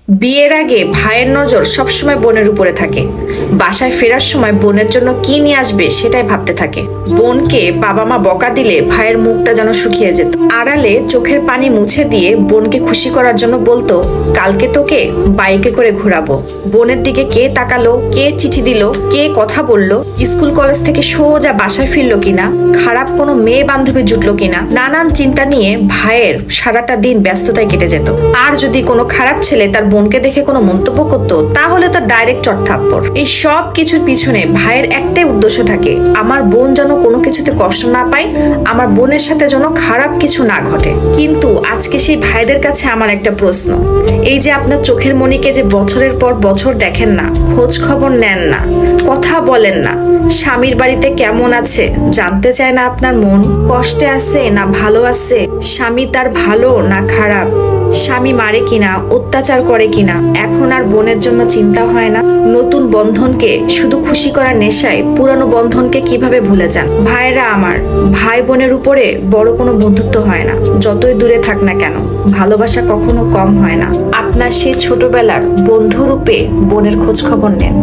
বিয়ের আগে ভাইয়ের নজর সবসময় বোনের উপরে থাকে। বাসায় ফেরার সময় বোনের জন্য কি নিয়ে আসবে সেটাই ভাবতে থাকে। বোনকে বাবা মা বকা দিলে ভাইয়ের মুখটা যেন শুকিয়ে যেত। আড়ালে চোখের পানি মুছে দিয়ে বোনকে খুশি করার জন্য বলতো, কালকে তোকে বাইকে করে ঘোরাবো। বোনের দিকে কে তাকালো, কে চিঠি দিল, কে কথা বলল, স্কুল কলেজ থেকে সোজা বাসায় ফিরলো কিনা, খারাপ কোনো মেয়ে বান্ধবী জুটলো কিনা, নানান চিন্তা নিয়ে ভাইয়ের সারাটা দিন ব্যস্ততায় কেটে যেত। আর যদি কোনো খারাপ ছেলে তার বোনকে দেখে কোনো মন্তব্য করতো, তাহলে তার ডাইরেক্ট চটথাপ্পড়। এই সব কিছুর পিছনে ভাইয়ের একটাই উদ্দেশ্য থাকে, আমার বোন যেন কোনো কিছুতে কষ্ট না পায়, আমার বোনের সাথে যেন খারাপ কিছু না ঘটে। কিন্তু আজকে সেই ভাইদের কাছে আমার একটা প্রশ্ন, এই যে আপনার চোখের মনিকে যে বছরের পর বছর দেখেন না, খোঁজ খবর নেন না, কথা বলেন না, স্বামীর বাড়িতে কেমন আছে জানতে চায় না আপনার মন, কষ্টে আছে না ভালো আছে, স্বামী তার ভালো না খারাপ, স্বামী মারে কিনা, অত্যাচার করে কিনা, এখন আর বোনের জন্য চিন্তা হয় না। নতুন বন্ধনকে শুধু খুশি করার নেশায় পুরানো বন্ধনকে কিভাবে ভুলে যান। ভাইরা আমার, ভাই বোনের উপরে বড় কোনো বন্ধুত্ব হয় না, যতই দূরে থাক না কেন, ভালোবাসা কখনো কম হয় না। আপনার সেই ছোটবেলার বন্ধুরূপে বোনের খোঁজ খবর নেন।